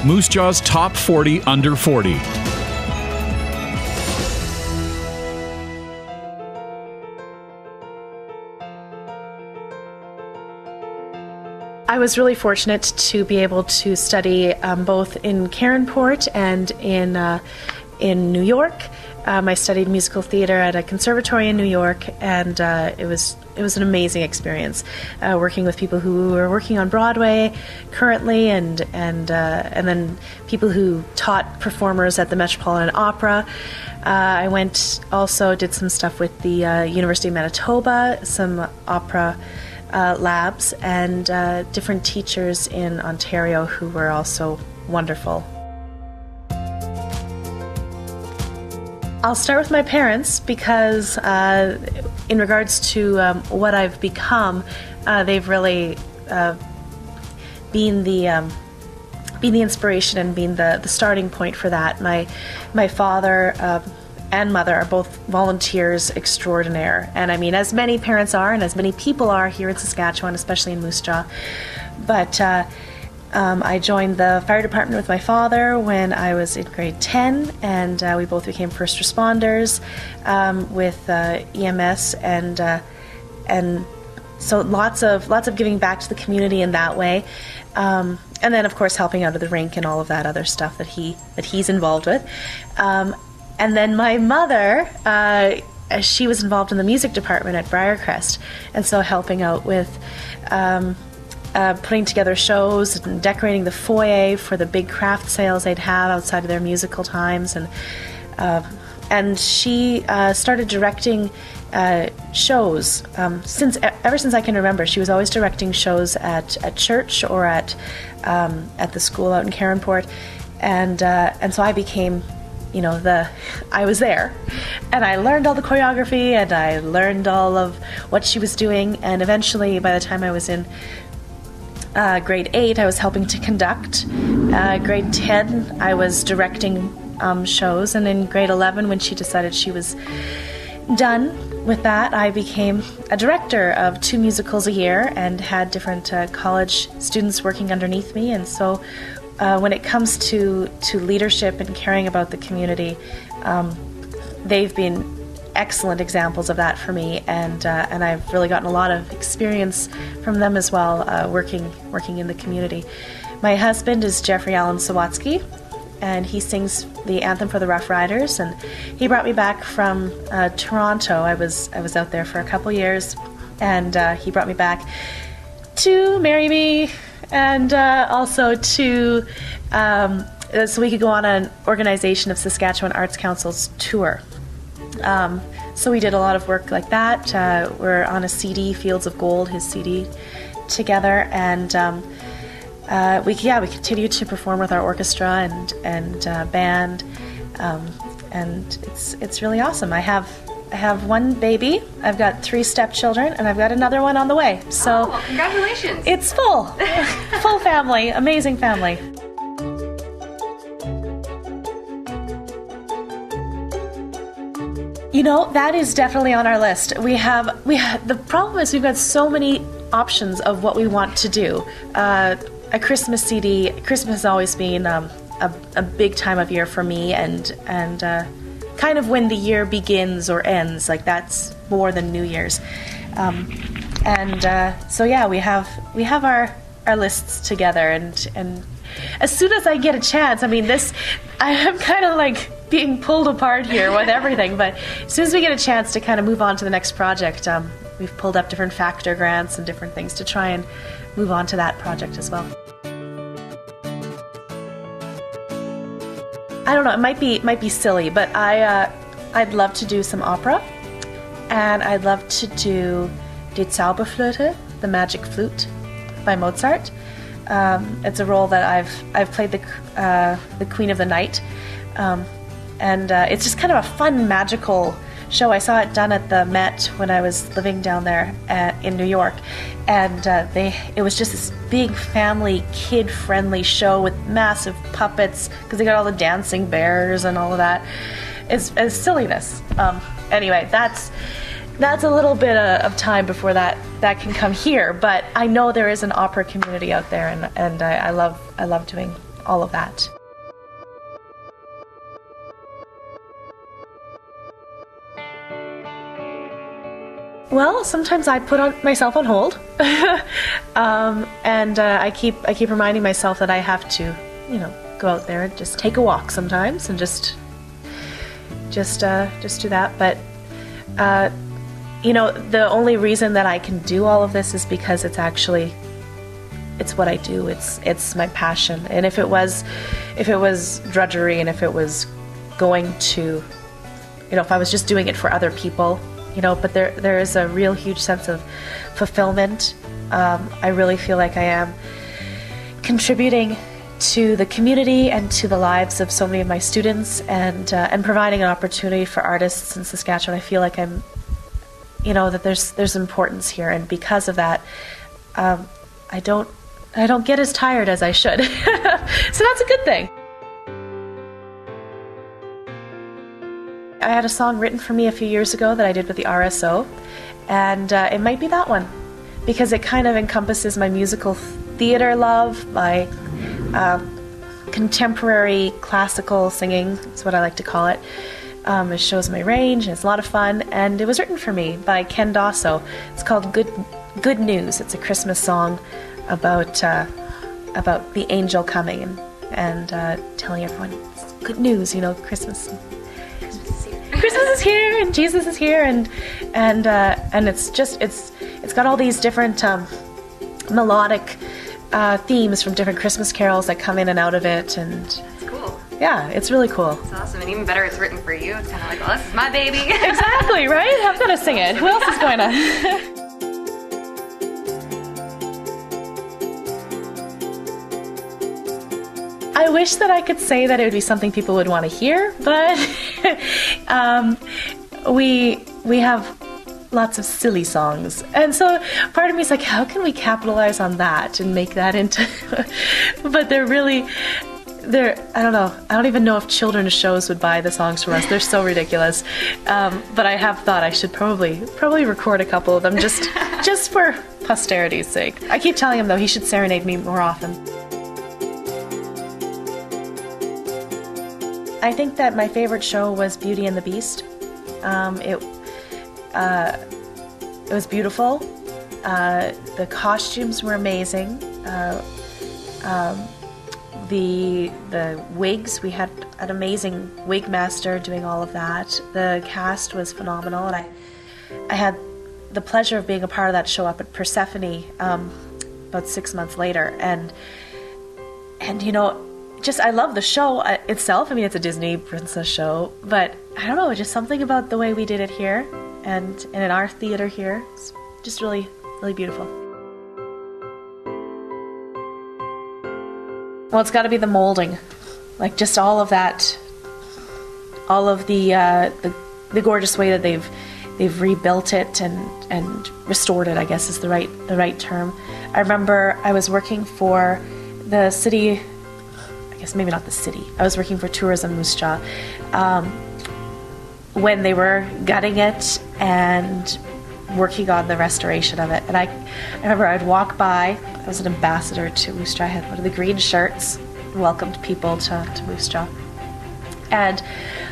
Moose Jaw's Top 40 Under 40. I was really fortunate to be able to study both in Cairnport and in New York. I studied musical theater at a conservatory in New York, and it was an amazing experience working with people who are working on Broadway currently, and then people who taught performers at the Metropolitan Opera. I did some stuff with the University of Manitoba, some opera labs, and different teachers in Ontario who were also wonderful. I'll start with my parents because in regards to what I've become, they've really been the inspiration and been the starting point for that. My father and mother are both volunteers extraordinaire, and I mean, as many parents are and as many people are here in Saskatchewan, especially in Moose Jaw. But I joined the fire department with my father when I was in grade 10, and we both became first responders with EMS, and so lots of giving back to the community in that way, and then of course helping out at the rink and all of that other stuff that he's involved with. And then my mother, she was involved in the music department at Briarcrest, and so helping out with putting together shows and decorating the foyer for the big craft sales they'd have outside of their musical times, and she started directing shows ever since I can remember. She was always directing shows at church or at the school out in Cairnport, and so I became, I was there, and I learned all the choreography, and I learned all of what she was doing, and eventually, by the time I was in grade 8, I was helping to conduct. Grade 10, I was directing shows, and in grade 11, when she decided she was done with that, I became a director of 2 musicals a year and had different college students working underneath me, and so when it comes to leadership and caring about the community, they've been excellent examples of that for me, and I've really gotten a lot of experience from them as well, working in the community. My husband is Jeffrey Allen Sawatzky, and he sings the anthem for the Rough Riders, and he brought me back from Toronto. I was out there for a couple years, and he brought me back to marry me, and also to so we could go on an Organization of Saskatchewan Arts Council's tour. So we did a lot of work like that. We're on a CD, Fields of Gold, his CD, together, and we continued to perform with our orchestra and band, and it's really awesome. I have one baby, I've got 3 stepchildren, and I've got another one on the way. So congratulations! It's full family, amazing family. That is definitely on our list. We have the problem is we've got so many options of what we want to do. A Christmas CD. Christmas has always been a big time of year for me, and kind of when the year begins or ends. Like, that's more than New Year's. So yeah, we have our lists together, and as soon as I get a chance, I mean, I'm kind of like being pulled apart here with everything, but as soon as we get a chance to kind of move on to the next project, we've pulled up different factor grants and different things to try and move on to that project as well. I don't know, it might be silly, but I'd love to do some opera, and I'd love to do Die Zauberflöte, the Magic Flute by Mozart. It's a role that I've played the Queen of the Night, and it's just kind of a fun, magical show. I saw it done at the Met when I was living down there in New York, and it was just this big family, kid-friendly show with massive puppets, because they got all the dancing bears and all of that. It's silliness. Anyway, that's a little bit of time before that can come here, but I know there is an opera community out there, and I love doing all of that. Well, sometimes I put myself on hold, and I keep reminding myself that I have to, go out there and just take a walk sometimes, and just do that. But the only reason that I can do all of this is because it's what I do. It's my passion. And if it was drudgery, and if it was going to, if I was just doing it for other people. But there is a real huge sense of fulfillment. I really feel like I am contributing to the community and to the lives of so many of my students, and providing an opportunity for artists in Saskatchewan. I feel like I'm, that there's importance here, and because of that, I don't get as tired as I should. So that's a good thing. I had a song written for me a few years ago that I did with the RSO, and it might be that one, because it kind of encompasses my musical theater love, my contemporary classical singing, is what I like to call it. It shows my range, and it's a lot of fun, and it was written for me by Ken Dosso. It's called Good News. It's a Christmas song about the angel coming and telling everyone it's good news, Christmas is here, and Jesus is here, and it's got all these different melodic themes from different Christmas carols that come in and out of it, and that's cool. Yeah, it's really cool. It's awesome, and even better, it's written for you. It's kind of like, well, this is my baby. Exactly, right? I'm gonna sing it. Who else is going to? I wish that I could say that it would be something people would want to hear, but we have lots of silly songs, and so part of me is like, how can we capitalize on that and make that into but I don't know, I don't even know if children's shows would buy the songs from us. They're so ridiculous, but I have thought I should probably record a couple of them just for posterity's sake. I keep telling him though he should serenade me more often. I think that my favorite show was Beauty and the Beast. It was beautiful. The costumes were amazing. The wigs, we had an amazing wig master doing all of that. The cast was phenomenal, and I had the pleasure of being a part of that show up at Persephone about 6 months later, and I love the show itself. I mean, it's a Disney princess show, but I don't know, just something about the way we did it here and in our theater here. It's just really, really beautiful. Well, it's got to be the molding, like just all of that, all of the gorgeous way that they've rebuilt it and restored it, I guess is the right term. I remember I was working for the city. I guess maybe not the city. I was working for Tourism Moose Jaw when they were gutting it and working on the restoration of it. And I remember I'd walk by. I was an ambassador to Moose Jaw. I had one of the green shirts, welcomed people to Moose Jaw. And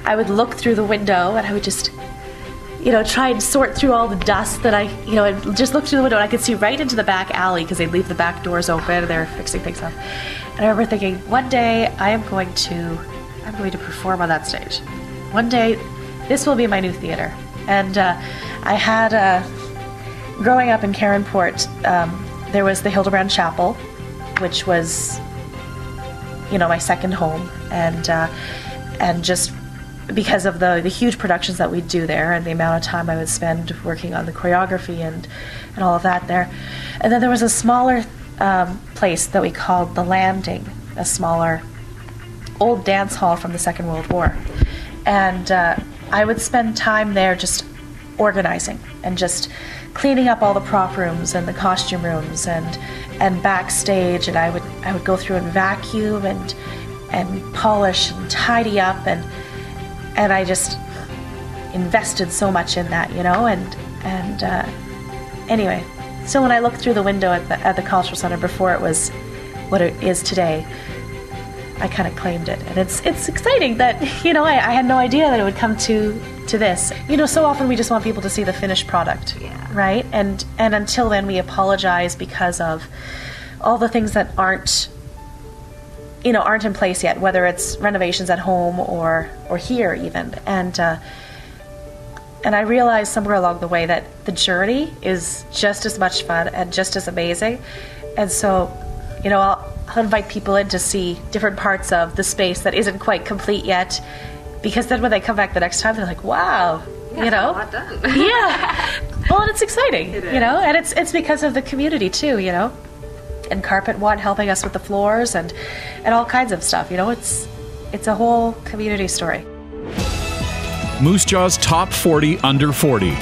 I would look through the window, and I would just, try and sort through all the dust that I'd just look through the window, and I could see right into the back alley because they'd leave the back doors open and they were fixing things up. And I remember thinking, one day I'm going to perform on that stage. One day, this will be my new theater. And I had, growing up in Caronport, there was the Hildebrand Chapel, which was, my second home, and just because of the huge productions that we'd do there and the amount of time I would spend working on the choreography and all of that there. And then there was a smaller place that we called The Landing, a smaller old dance hall from the Second World War. And I would spend time there just organizing and just cleaning up all the prop rooms and the costume rooms and backstage, and I would go through and vacuum and polish and tidy up, and I just invested so much in that, and anyway. So when I looked through the window at the Cultural Center before it was what it is today, I kind of claimed it. And it's exciting that, I had no idea that it would come to this. So often we just want people to see the finished product, right? And until then we apologize because of all the things that aren't in place yet, whether it's renovations at home or here even. And I realized somewhere along the way that the journey is just as much fun and just as amazing. And so, I'll invite people in to see different parts of the space that isn't quite complete yet, because then when they come back the next time, they're like, wow, a lot done. Yeah. Well, and it's exciting, and it's because of the community too, and Carpet One helping us with the floors and all kinds of stuff. It's a whole community story. Moose Jaw's Top 40 Under 40.